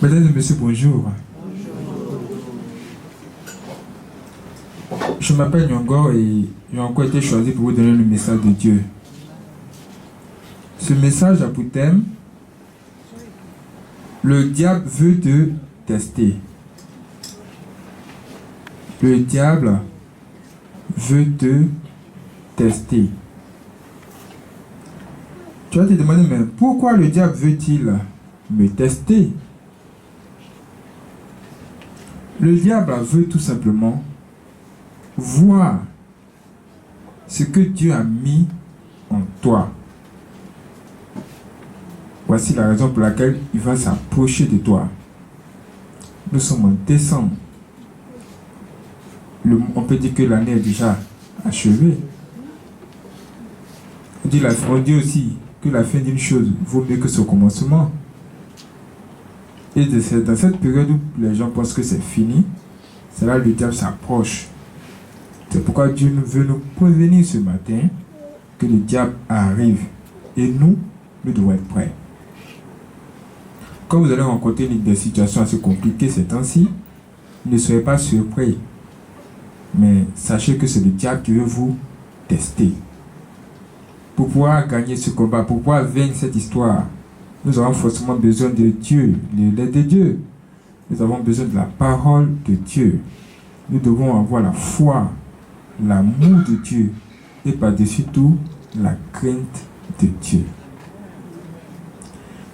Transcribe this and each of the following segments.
Mesdames et messieurs, bonjour. Je m'appelle Nyongo et j'ai encore été choisi pour vous donner le message de Dieu. Ce message a pour thème: le diable veut te tester. Le diable veut te tester. Tu vas te demander, mais pourquoi le diable veut-il me tester? Le diable veut tout simplement voir ce que Dieu a mis en toi. Voici la raison pour laquelle il va s'approcher de toi. Nous sommes en décembre. On peut dire que l'année est déjà achevée. On dit aussi que la fin d'une chose vaut mieux que son commencement. Et dans cette période où les gens pensent que c'est fini, c'est là que le diable s'approche. C'est pourquoi Dieu veut nous prévenir ce matin que le diable arrive. Et nous devons être prêts. Quand vous allez rencontrer des situations assez compliquées ces temps-ci, ne soyez pas surpris. Mais sachez que c'est le diable qui veut vous tester. Pour pouvoir gagner ce combat, pour pouvoir vaincre cette histoire, nous avons forcément besoin de Dieu, de l'aide de Dieu. Nous avons besoin de la parole de Dieu. Nous devons avoir la foi, l'amour de Dieu et par-dessus tout, la crainte de Dieu.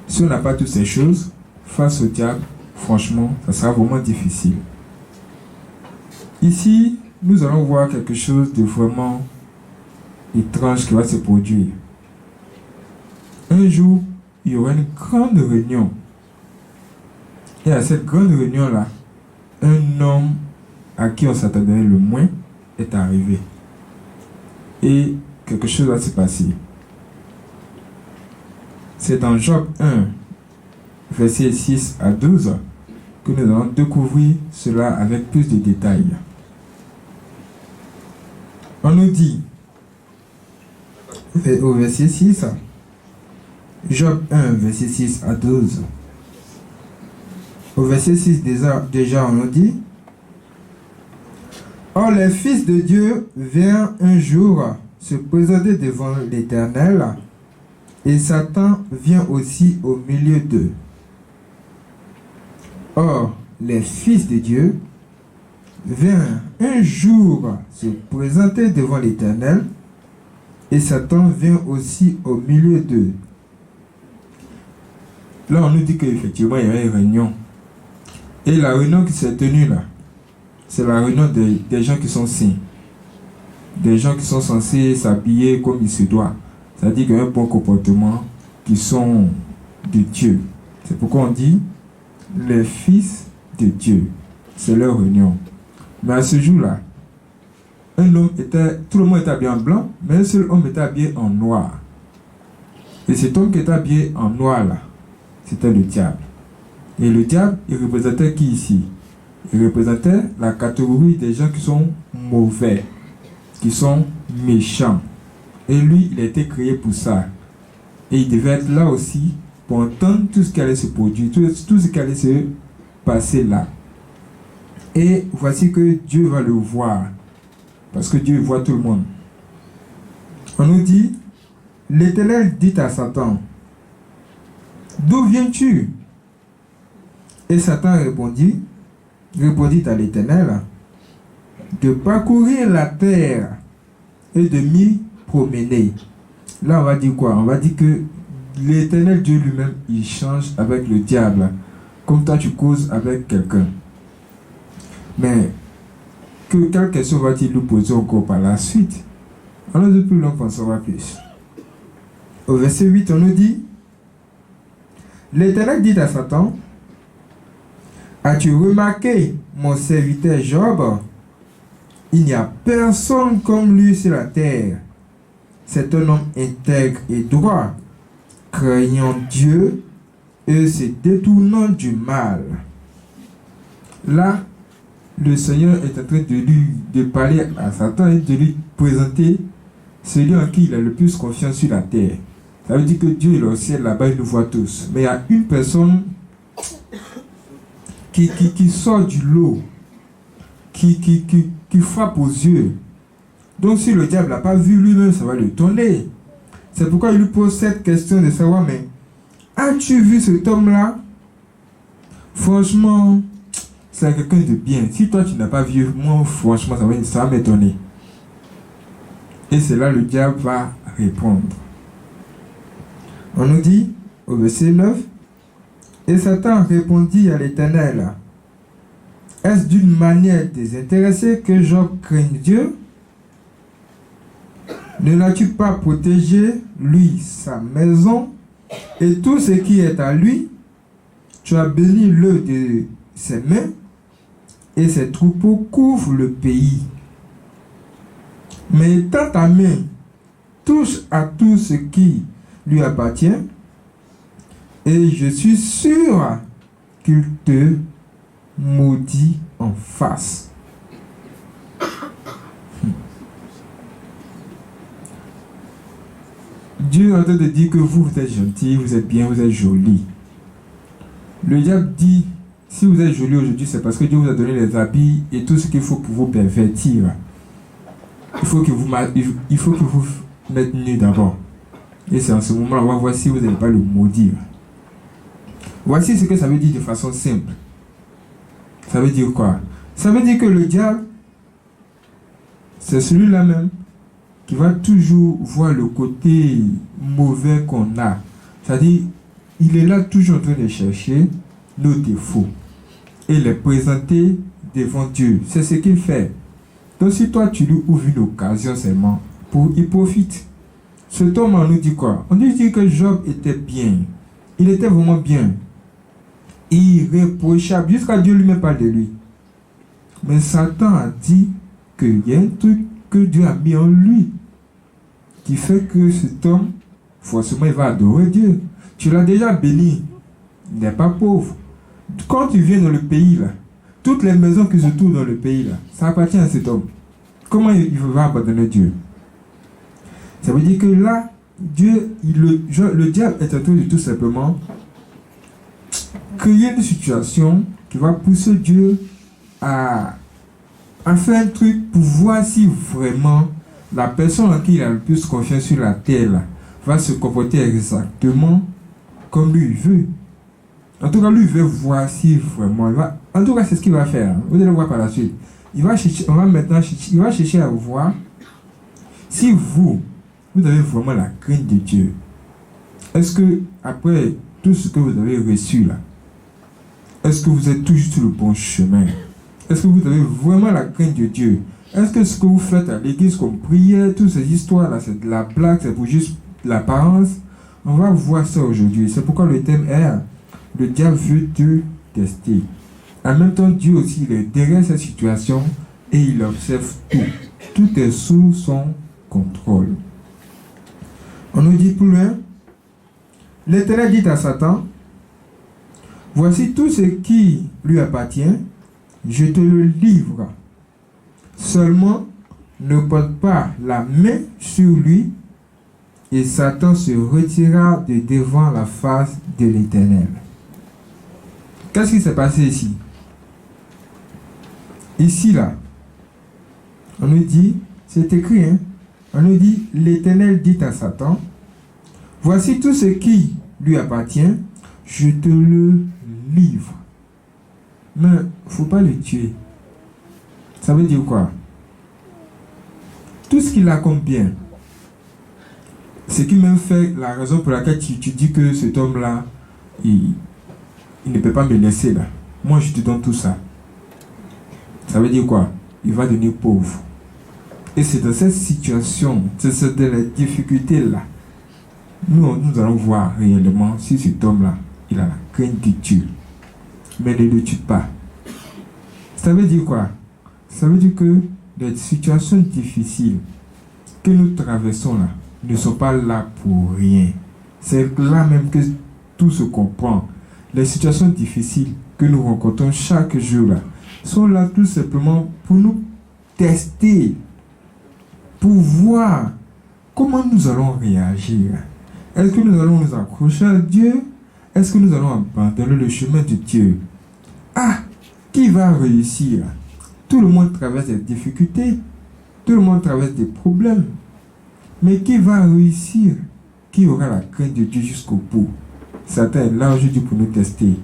Si on n'a pas toutes ces choses, face au diable, franchement, ça sera vraiment difficile. Ici, nous allons voir quelque chose de vraiment étrange qui va se produire. Un jour, il y aura une grande réunion. Et à cette grande réunion-là, un homme à qui on s'attendait le moins est arrivé. Et quelque chose va se passer. C'est dans Job 1, versets 6 à 12, que nous allons découvrir cela avec plus de détails. On nous dit, au verset 6, Job 1, verset 6 à 12. Au verset 6, déjà on nous dit, or les fils de Dieu vinrent un jour se présenter devant l'Éternel, et Satan vient aussi au milieu d'eux. Or, les fils de Dieu vinrent un jour se présenter devant l'Éternel, et Satan vient aussi au milieu d'eux. Là, on nous dit qu'effectivement, il y avait une réunion. Et la réunion qui s'est tenue là, c'est la réunion des gens qui sont saints. Des gens qui sont censés s'habiller comme il se doit. C'est-à-dire qu'il y a un bon comportement qui sont de Dieu. C'est pourquoi on dit les fils de Dieu. C'est leur réunion. Mais à ce jour-là, tout le monde était habillé en blanc, mais un seul homme était habillé en noir. Et cet homme qui était habillé en noir là, c'était le diable. Et le diable, il représentait qui ici? Il représentait la catégorie des gens qui sont mauvais, qui sont méchants. Et lui, il a été créé pour ça. Et il devait être là aussi pour entendre tout ce qui allait se produire, tout ce qui allait se passer là. Et voici que Dieu va le voir. Parce que Dieu voit tout le monde. On nous dit, l'Éternel dit à Satan, d'où viens-tu? Et Satan répondit à l'Éternel, de parcourir la terre et de m'y promener. Là, on va dire quoi? On va dire que l'Éternel Dieu lui-même, il change avec le diable. Comme toi, tu causes avec quelqu'un. Mais, quelle question va-t-il nous poser encore par la suite? Alors, de plus long, on en saura plus. Au verset 8, on nous dit, l'Éternel dit à Satan, as-tu remarqué mon serviteur Job? Il n'y a personne comme lui sur la terre. C'est un homme intègre et droit, craignant Dieu et se détournant du mal. Là, le Seigneur est en train de parler à Satan et de lui présenter celui en qui il a le plus confiance sur la terre. Ça veut dire que Dieu est au ciel là-bas, il nous voit tous. Mais il y a une personne qui sort du lot, qui frappe aux yeux. Donc si le diable n'a pas vu lui-même, ça va le tourner. C'est pourquoi il lui pose cette question de savoir, mais as-tu vu cet homme-là? Franchement, c'est quelqu'un de bien. Si toi tu n'as pas vu, moi franchement ça va m'étonner. Et c'est là le diable va répondre. On nous dit au verset 9, et Satan répondit à l'Éternel, est-ce d'une manière désintéressée que Job craigne Dieu? Ne l'as-tu pas protégé, lui, sa maison, et tout ce qui est à lui? Tu as béni le de ses mains, et ses troupeaux couvrent le pays. Mais étant ta main touche à tout ce qui lui appartient, et je suis sûr qu'il te maudit en face. Dieu est en train de dire que vous êtes gentil, vous êtes bien, vous êtes joli. Le diable dit, si vous êtes joli aujourd'hui, c'est parce que Dieu vous a donné les habits et tout ce qu'il faut pour vous pervertir. Il faut que vous mettre nu d'abord. Et c'est en ce moment-là, on va voir si vous n'allez pas le maudire. Voici ce que ça veut dire de façon simple. Ça veut dire quoi? Ça veut dire que le diable, c'est celui-là même qui va toujours voir le côté mauvais qu'on a. C'est-à-dire, il est là toujours en train de chercher nos défauts et les présenter devant Dieu. C'est ce qu'il fait. Donc si toi tu lui ouvres une occasion seulement, il profite. Cet homme on nous dit quoi? On nous dit que Job était bien. Il était vraiment bien. Irréprochable. Jusqu'à Dieu lui-même parle de lui. Mais Satan a dit qu'il y a un truc que Dieu a mis en lui qui fait que cet homme, forcément, il va adorer Dieu. Tu l'as déjà béni. Il n'est pas pauvre. Quand tu viens dans le pays, là, toutes les maisons qui se trouvent dans le pays, là, ça appartient à cet homme. Comment il va abandonner Dieu? Ça veut dire que là, le diable est en train de tout simplement créer une situation qui va pousser Dieu à faire un truc pour voir si vraiment la personne en qui il a le plus confiance sur la terre là, va se comporter exactement comme lui veut. En tout cas, lui veut voir si vraiment il va. En tout cas, c'est ce qu'il va faire. Hein. Vous allez voir par la suite. Il va chercher à voir si vous avez vraiment la crainte de Dieu. Est-ce que après tout ce que vous avez reçu là, est-ce que vous êtes toujours sur le bon chemin? Est-ce que vous avez vraiment la crainte de Dieu? Est-ce que ce que vous faites à l'église comme prière, toutes ces histoires-là, c'est de la blague, c'est pour juste l'apparence? On va voir ça aujourd'hui. C'est pourquoi le thème est le diable veut te tester. En même temps, Dieu aussi, il est derrière cette situation et il observe tout. Tout est sous son contrôle. On nous dit plus loin, l'Éternel dit à Satan, voici tout ce qui lui appartient, je te le livre. Seulement, ne porte pas la main sur lui. Et Satan se retira de devant la face de l'Éternel. Qu'est-ce qui s'est passé ici? Ici, là, on nous dit, c'est écrit, hein? On nous dit, l'Éternel dit à Satan, voici tout ce qui lui appartient, je te le livre. Mais il ne faut pas le tuer. Ça veut dire quoi? Tout ce qu'il a comme bien, ce qui même fait la raison pour laquelle tu dis que cet homme-là, il ne peut pas me laisser là. Moi, je te donne tout ça. Ça veut dire quoi? Il va devenir pauvre. Et c'est dans cette situation, c'est de la difficulté là, nous allons voir réellement si cet homme-là, il a la crainte de Dieu. Mais ne le tue pas. Ça veut dire quoi? Ça veut dire que les situations difficiles que nous traversons là ne sont pas là pour rien. C'est là même que tout se comprend. Les situations difficiles que nous rencontrons chaque jour là sont là tout simplement pour nous tester, pour voir comment nous allons réagir. Est-ce que nous allons nous accrocher à Dieu? Est-ce que nous allons abandonner le chemin de Dieu? Ah, Qui va réussir? Tout le monde traverse des difficultés, tout le monde traverse des problèmes. Mais qui va réussir? Qui aura la crainte de Dieu jusqu'au bout? Satan est là aujourd'hui pour nous tester.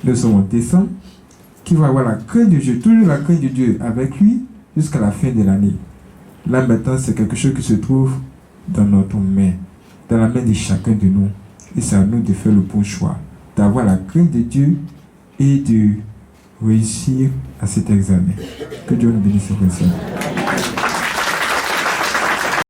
Nous sommes en décembre. Qui va avoir la crainte de Dieu, toujours la crainte de Dieu avec lui jusqu'à la fin de l'année. Là maintenant, c'est quelque chose qui se trouve dans notre main, dans la main de chacun de nous. Et c'est à nous de faire le bon choix, d'avoir la crainte de Dieu et de réussir à cet examen. Que Dieu nous bénisse, frères et sœurs.